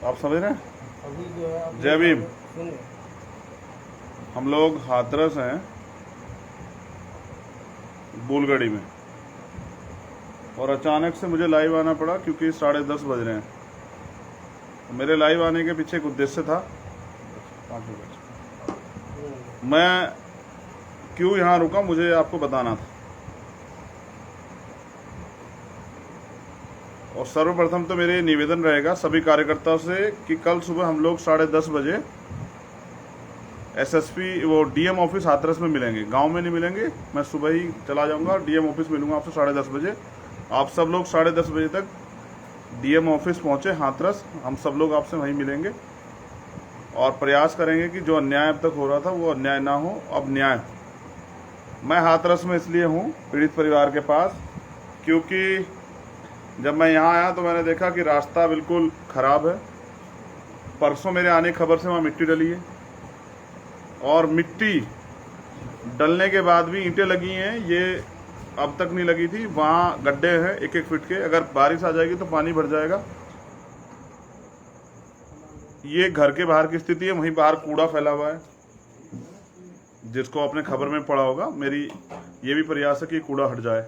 आप समझ रहे हैं? अभी जो है जय भीम। सुनिए, हम लोग हाथरस हैं, बुलगड़ी में, और अचानक से मुझे लाइव आना पड़ा क्योंकि 10:30 बज रहे हैं। तो मेरे लाइव आने के पीछे एक उद्देश्य था। 5 बजे मैं क्यों यहाँ रुका, मुझे आपको बताना था। और सर्वप्रथम तो मेरे निवेदन रहेगा सभी कार्यकर्ताओं से कि कल सुबह हम लोग 10:30 बजे एसएसपी वो डीएम ऑफिस हाथरस में मिलेंगे। गांव में नहीं मिलेंगे, मैं सुबह ही चला जाऊंगा, डीएम ऑफिस मिलूंगा आपसे 10:30 बजे। आप सब लोग 10:30 बजे तक डीएम ऑफिस पहुंचे हाथरस, हम सब लोग आपसे वहीं मिलेंगे और प्रयास करेंगे कि जो अन्याय अब तक हो रहा था वो अन्याय ना हो, अब न्याय। मैं हाथरस में इसलिए हूँ पीड़ित परिवार के पास क्योंकि जब मैं यहाँ आया तो मैंने देखा कि रास्ता बिल्कुल ख़राब है। परसों मेरे आने की खबर से वहाँ मिट्टी डली है, और मिट्टी डलने के बाद भी ईंटें लगी हैं, ये अब तक नहीं लगी थी। वहाँ गड्ढे हैं 1-1 फीट के, अगर बारिश आ जाएगी तो पानी भर जाएगा। ये घर के बाहर की स्थिति है, वहीं बाहर कूड़ा फैला हुआ है, जिसको आपने खबर में पढ़ा होगा। मेरी ये भी प्रयास है कि कूड़ा हट जाए।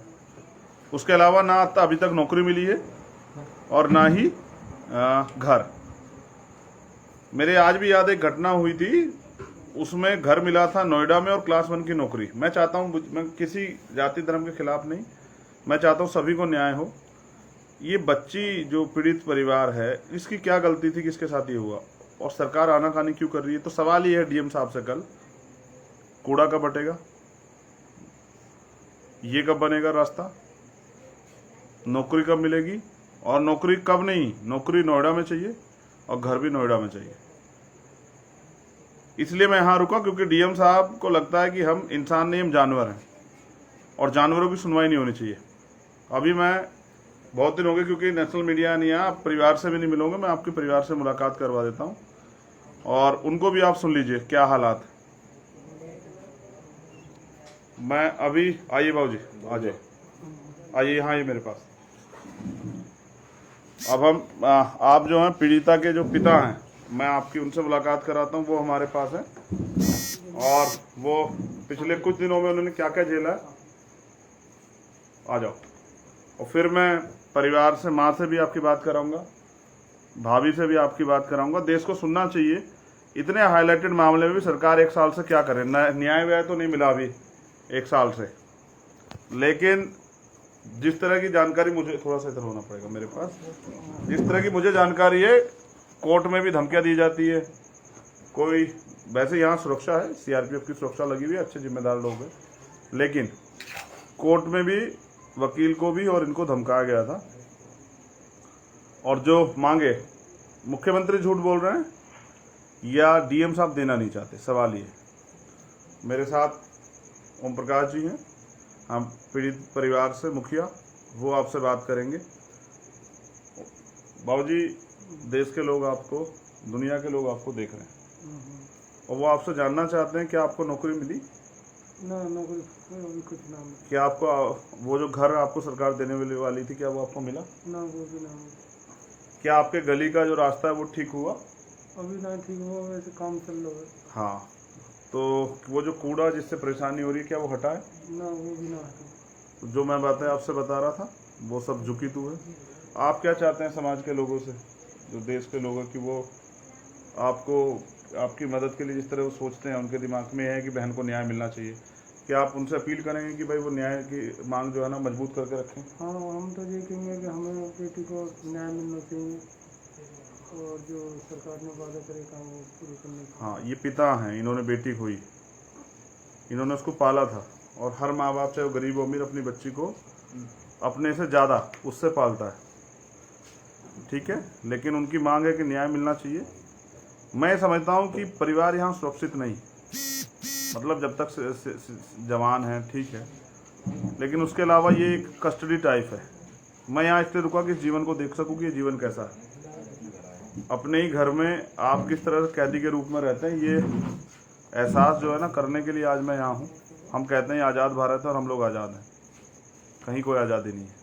उसके अलावा ना अभी तक नौकरी मिली है और ना ही घर। मेरे आज भी याद एक घटना हुई थी, उसमें घर मिला था नोएडा में और क्लास 1 की नौकरी। मैं चाहता हूँ, मैं किसी जाति धर्म के खिलाफ नहीं, मैं चाहता हूँ सभी को न्याय हो। ये बच्ची जो पीड़ित परिवार है, इसकी क्या गलती थी, किसके साथ ये हुआ, और सरकार आनाकानी क्यों कर रही है? तो सवाल ये है डीएम साहब से, कल कूड़ा कब हटेगा, ये कब बनेगा रास्ता, नौकरी कब मिलेगी, और नौकरी कब नहीं, नौकरी नोएडा में चाहिए और घर भी नोएडा में चाहिए। इसलिए मैं यहाँ रुका क्योंकि डीएम साहब को लगता है कि हम इंसान नहीं, हम जानवर हैं, और जानवरों की सुनवाई नहीं होनी चाहिए। अभी मैं बहुत दिन हो गए क्योंकि नेशनल मीडिया नहीं आया, आप परिवार से भी नहीं मिलोगे, मैं आपके परिवार से मुलाकात करवा देता हूँ और उनको भी आप सुन लीजिए क्या हालात। मैं अभी, आइए बाबू जी, आ जाइए, आइए यहाँ, आइए मेरे पास। अब हम आप जो हैं पीड़िता के जो पिता हैं, मैं आपकी उनसे मुलाकात कराता हूँ। वो हमारे पास है और वो पिछले कुछ दिनों में उन्होंने क्या क्या झेला है, आ जाओ। और फिर मैं परिवार से, माँ से भी आपकी बात कराऊंगा, भाभी से भी आपकी बात कराऊंगा। देश को सुनना चाहिए, इतने हाईलाइटेड मामले में भी सरकार 1 साल से क्या करे। न्याय व्याय तो नहीं मिला अभी 1 साल से, लेकिन जिस तरह की जानकारी मुझे, थोड़ा सा इधर होना पड़ेगा मेरे पास, जिस तरह की मुझे जानकारी है, कोर्ट में भी धमकियां दी जाती है। कोई, वैसे यहाँ सुरक्षा है, सीआरपीएफ की सुरक्षा लगी हुई है, अच्छे जिम्मेदार लोग हैं, लेकिन कोर्ट में भी वकील को भी और इनको धमकाया गया था। और जो मांगे, मुख्यमंत्री झूठ बोल रहे हैं या डीएम साहब देना नहीं चाहते, सवाल ये। मेरे साथ ओम प्रकाश जी हैं, हम पीड़ित परिवार से मुखिया, वो आपसे बात करेंगे। बाबूजी, देश के लोग आपको, दुनिया के लोग आपको देख रहे हैं और वो आपसे जानना चाहते हैं कि आपको नौकरी मिली ना नौकरी अभी कुछ ना मिला। कि आपको वो जो घर आपको सरकार देने वाली थी, क्या वो आपको मिला? ना, वो भी ना मिला। क्या आपके गली का जो रास्ता है वो ठीक हुआ? अभी ना ठीक हुआ, वैसे काम चल रहा है। हाँ, तो वो जो कूड़ा जिससे परेशानी हो रही है, क्या वो हटा है? ना, वो भी ना हटा। तो जो मैं बातें आपसे बता रहा था वो सब झुकी तू है। आप क्या चाहते हैं समाज के लोगों से, जो देश के लोग हैं, कि वो आपको, आपकी मदद के लिए जिस तरह वो सोचते हैं, उनके दिमाग में है कि बहन को न्याय मिलना चाहिए, क्या आप उनसे अपील करेंगे कि भाई वो न्याय की मांग जो है ना मजबूत करके रखें? हाँ, हम तो ये कहेंगे कि हमें बेटी को न्याय मिलना चाहिए और जो सरकार ने वादा करे काम वो पूरे करने चाहिए। हाँ, ये पिता हैं, इन्होंने बेटी खोई, इन्होंने उसको पाला था, और हर माँ बाप चाहे वो गरीब हो अमीर अपनी बच्ची को अपने से ज़्यादा उससे पालता है, ठीक है। लेकिन उनकी मांग है कि न्याय मिलना चाहिए। मैं समझता हूँ कि परिवार यहाँ सुरक्षित नहीं, मतलब जब तक जवान है ठीक है, लेकिन उसके अलावा ये एक कस्टडी टाइप है। मैं यहाँ इसलिए रुका कि इस जीवन को देख सकूँ कि ये जीवन कैसा है। अपने ही घर में आप किस तरह से कैदी के रूप में रहते हैं, ये एहसास जो है ना करने के लिए आज मैं यहाँ हूँ। हम कहते हैं आज़ाद भारत है और हम लोग आज़ाद हैं, कहीं कोई आज़ादी नहीं है।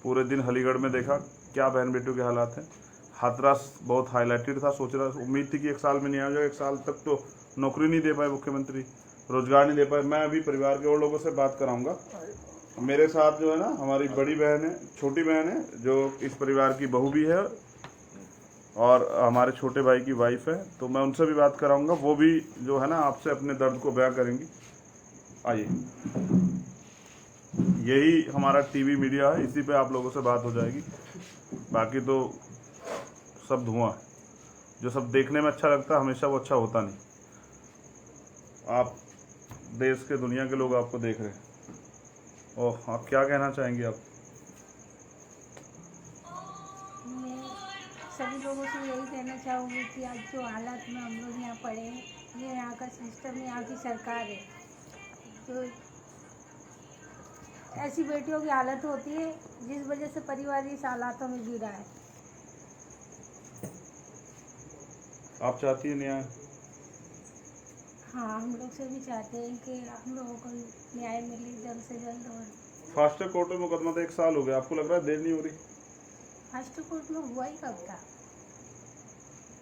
पूरे दिन अलीगढ़ में देखा क्या बहन बेटियों के हालात हैं। हाथरस बहुत हाईलाइटेड था, उम्मीद थी कि 1 साल में नहीं आ जाएगा। 1 साल तक तो नौकरी नहीं दे पाए मुख्यमंत्री, रोजगार नहीं दे पाए। मैं अभी परिवार के और लोगों से बात कराऊंगा। मेरे साथ जो है ना हमारी बड़ी बहन है, छोटी बहन है, जो इस परिवार की बहू भी है, और हमारे छोटे भाई की वाइफ है। तो मैं उनसे भी बात कराऊंगा, वो भी जो है ना आपसे अपने दर्द को बयां करेंगी। आइए, यही हमारा टीवी मीडिया है, इसी पे आप लोगों से बात हो जाएगी। बाकी तो सब धुआं है। जो सब देखने में अच्छा लगता है हमेशा वो अच्छा होता नहीं। आप देश के, दुनिया के लोग आपको देख रहे हैं। ओह, आप क्या कहना चाहेंगे आप? मैं सभी लोगों से यही कहना चाहूँगी कि आज जो हालात में हम लोग यहाँ पड़े हैं, ये यहाँ का सिस्टम है, यहाँ की सरकार है जो ऐसी बेटियों की हालत होती है जिस वजह से परिवार इस हालातों में जी रहा है। आप चाहती है न्याय? हाँ, हम लोग से भी चाहते हैं कि हम लोगों को न्याय मिले जल्द से जल्द। और फास्ट ट्रैक कोर्ट में मुकदमा तो 1 साल हो गया, आपको लग रहा है देर नहीं हो रही? फर्स्ट कोर्ट में हुआ ही कब था?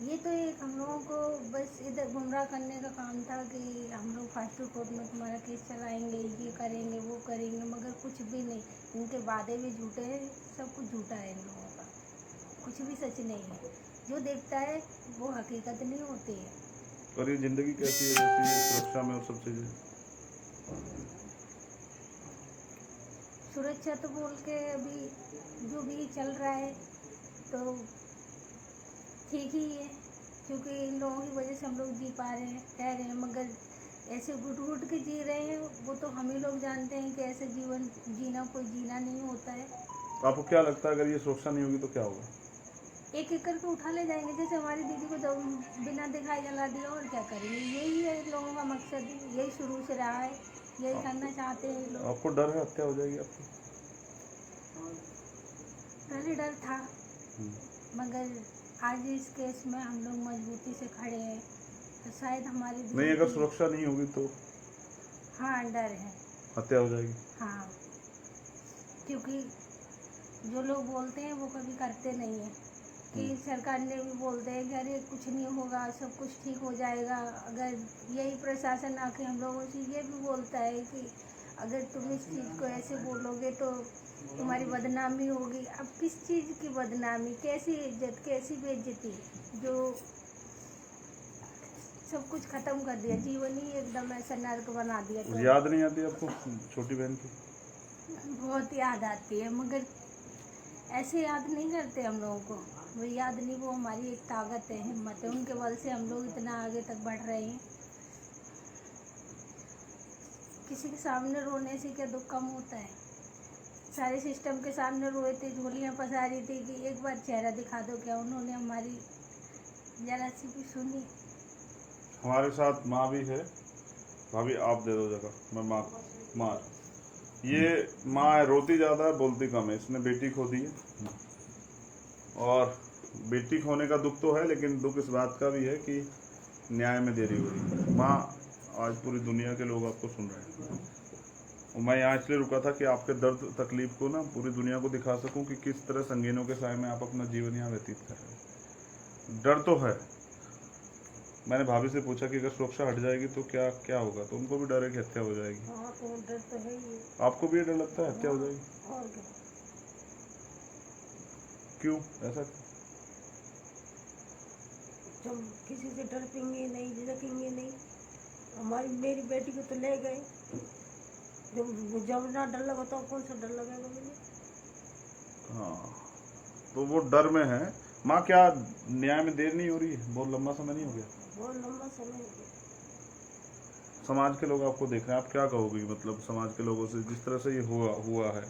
ये तो एक हम लोगों को बस इधर गुमराह करने का काम था कि हम लोग फास्ट कोर्ट में तुम्हारा केस चलाएंगे, ये करेंगे, वो करेंगे, मगर कुछ भी नहीं। इनके वादे भी झूठे हैं, सब कुछ झूठा है इन लोगों का, कुछ भी सच नहीं है। जो देखता है वो हकीकत नहीं होती है। और ये जिंदगी कैसी है जैसी है, सुरक्षा में और सब चीजें? सुरक्षा तो बोल के अभी जो भी चल रहा है तो ठीक ही है, क्योंकि इन लोगों की वजह से हम लोग जी पा रहे हैं, रह रहे हैं। मगर ऐसे घुट घुट के जी रहे हैं, वो तो हम ही लोग जानते हैं कि ऐसे जीवन जीना कोई जीना नहीं होता है। आपको क्या लगता है अगर ये सुरक्षा नहीं होगी तो क्या होगा? एक एक करके उठा ले जाएंगे, जैसे हमारी दीदी को जब बिना दिखाई जला दिया, और क्या करेंगे। यही है इन लोगों का मकसद, यही शुरू से रहा है, यही करना चाहते हैं लोग। आपको डर है हत्या हो जाएगी आपकी? पहले डर था, मगर आज इस केस में हम लोग मजबूती से खड़े हैं, तो शायद हमारी नहीं, अगर सुरक्षा नहीं होगी तो हाँ डर है, हत्या हो जाएगी। हाँ, क्योंकि जो लोग बोलते हैं वो कभी करते नहीं है। कि सरकार ने भी बोलते हैं कि अरे कुछ नहीं होगा, सब कुछ ठीक हो जाएगा। अगर यही प्रशासन आके हम लोगों से ये भी बोलता है कि अगर तुम इस चीज़ को ऐसे बोलोगे तो तुम्हारी बदनामी होगी। अब किस चीज़ की बदनामी, कैसी इज्जत, कैसी बेइज्जती, जो सब कुछ खत्म कर दिया, जीवन ही एकदम ऐसा नर्क बना दिया। तो याद नहीं आती आपको छोटी बहन की? बहुत याद आती है, मगर ऐसे याद नहीं करते हम लोगों को। वो याद नहीं, वो हमारी एक ताकत है, हिम्मत है, उनके बल से हम लोग इतना आगे तक बढ़ रहे हैं। किसी के सामने रोने से क्या दुख कम होता है? सारे सिस्टम के सामने रोए थे, झोलियाँ पसा रही थी कि एक बार चेहरा दिखा दो। क्या उन्होंने हमारी जरा सी भी सुनी? हमारे साथ माँ भी है। भाभी आप दे दो जगह, मैं माँ ये माँ है, रोती ज़्यादा है, बोलती कम है। इसने बेटी खो दी है, और बेटी खोने का दुख तो है, लेकिन दुख इस बात का भी है कि न्याय में देरी हो रही है। माँ, आज पूरी दुनिया के लोग आपको सुन रहे हैं, और मैं यहाँ इसलिए रुका था कि आपके दर्द तकलीफ को ना पूरी दुनिया को दिखा सकूं कि किस तरह संगीनों के साए में आप अपना जीवन यहाँ व्यतीत कर रहे हैं। डर तो है। मैंने भाभी से पूछा कि अगर सुरक्षा हट जाएगी तो क्या क्या होगा, तो उनको भी डर है कि हत्या हो जाएगी। हाँ, तो डर तो है ही। आपको भी ये डर लगता है हत्या हो जाएगी? और क्या? क्यों ऐसा? जब किसी से डरेंगे नहीं, झिझकेंगे नहीं। मेरी बेटी को तो ले गए, जब ना डर लगा तो कौन सा डर लगेगा मुझे? हाँ, तो वो डर में है। माँ, क्या न्याय में देर नहीं हो रही है? बहुत लंबा समय नहीं हो गया? बहुत लंबा समय हो गया। समाज के लोग आपको देख रहे हैं, आप क्या कहोगे? मतलब समाज के लोगों से जिस तरह से ये हुआ है,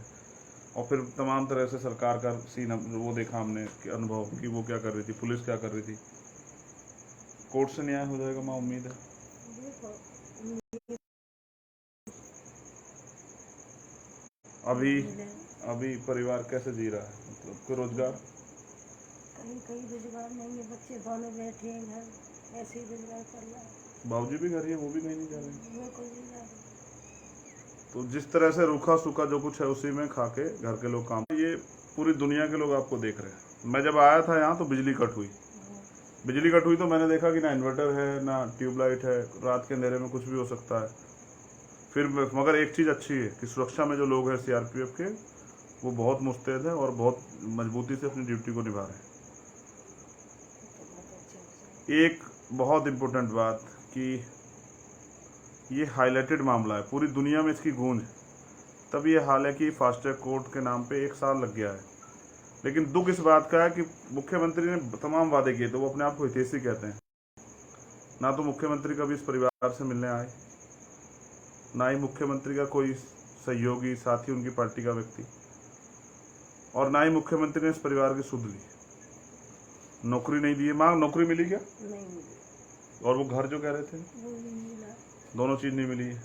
और फिर तमाम तरह से सरकार का सीन वो देखा हमने, कि अनुभव कि वो क्या कर रही थी, पुलिस क्या कर रही थी। कोर्ट से न्याय हो जाएगा माँ, उम्मीद है? देखो, अभी परिवार कैसे जी रहा है? मतलब कोई रोजगार? कहीं कहीं रोजगार नहीं है, बच्चे दोनों बैठे हैं घर, ऐसे ही रोजगार चल रहा है। बाबूजी भी घर ही है, वो भी कहीं नहीं जा रहे हैं? वो कोई नहीं जा रहा। तो जिस तरह से रूखा सूखा जो कुछ है उसी में खा के घर के लोग काम, ये पूरी दुनिया के लोग आपको देख रहे हैं। मैं जब आया था यहाँ तो बिजली कट हुई। बिजली कट हुई तो मैंने देखा कि ना इन्वर्टर है ना ट्यूबलाइट है, रात के अंधेरे में कुछ भी हो सकता है। फिर मगर एक चीज़ अच्छी है कि सुरक्षा में जो लोग हैं सीआरपीएफ के, वो बहुत मुस्तैद है और बहुत मजबूती से अपनी ड्यूटी को निभा रहे हैं। एक बहुत इम्पोर्टेंट बात कि ये हाईलाइटेड मामला है, पूरी दुनिया में इसकी गूंज, तब ये हाल है कि फास्ट ट्रैक कोर्ट के नाम पे 1 साल लग गया है। लेकिन दुख इस बात का है कि मुख्यमंत्री ने तमाम वादे किए, तो वो अपने आप को हितैषी कहते हैं। ना तो मुख्यमंत्री कभी इस परिवार से मिलने आए, ना ही मुख्यमंत्री का कोई सहयोगी साथी उनकी पार्टी का व्यक्ति, और ना ही मुख्यमंत्री ने इस परिवार की सुध ली। नौकरी नहीं दी है। माँ, नौकरी मिली क्या? नहीं मिली। और वो घर जो कह रहे थे, वो भी मिला। दोनों चीज नहीं मिली है।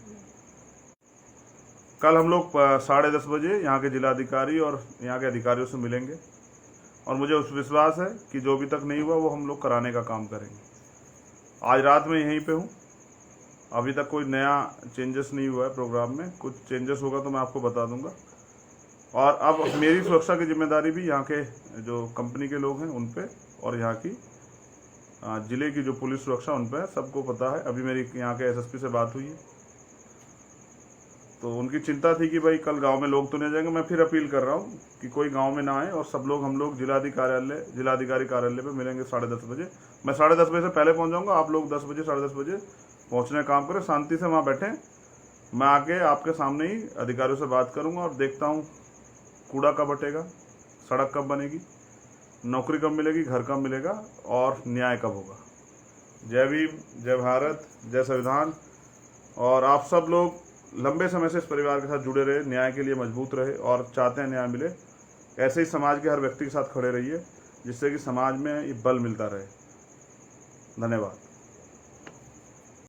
कल हम लोग 10:30 बजे यहाँ के जिलाधिकारी और यहाँ के अधिकारियों से मिलेंगे, और मुझे उस विश्वास है कि जो अभी तक नहीं हुआ वो हम लोग कराने का काम करेंगे। आज रात में यहीं पे हूँ, अभी तक कोई नया चेंजेस नहीं हुआ है प्रोग्राम में। कुछ चेंजेस होगा तो मैं आपको बता दूंगा। और अब मेरी सुरक्षा की जिम्मेदारी भी यहाँ के जो कंपनी के लोग हैं उन पे, और यहाँ की जिले की जो पुलिस सुरक्षा उन पे, सबको पता है। अभी मेरी यहाँ के एसएसपी से बात हुई है, तो उनकी चिंता थी कि भाई कल गांव में लोग तो नहीं जाएंगे। मैं फिर अपील कर रहा हूँ कि कोई गांव में ना आए, और सब लोग, हम लोग जिलाधिकारी कार्यालय पे मिलेंगे 10:30 बजे। मैं 10:30 बजे से पहले पहुँच जाऊँगा। आप लोग 10 बजे 10:30 बजे पहुँचने का काम करें, शांति से वहाँ बैठें। मैं आके आपके सामने ही अधिकारियों से बात करूँगा और देखता हूँ कूड़ा कब हटेगा, सड़क कब बनेगी, नौकरी कब मिलेगी, घर कब मिलेगा, और न्याय कब होगा। जय भीम, जय भारत, जय संविधान। और आप सब लोग लंबे समय से इस परिवार के साथ जुड़े रहे, न्याय के लिए मजबूत रहे और चाहते हैं न्याय मिले। ऐसे ही समाज के हर व्यक्ति के साथ खड़े रहिए, जिससे कि समाज में ये बल मिलता रहे। धन्यवाद।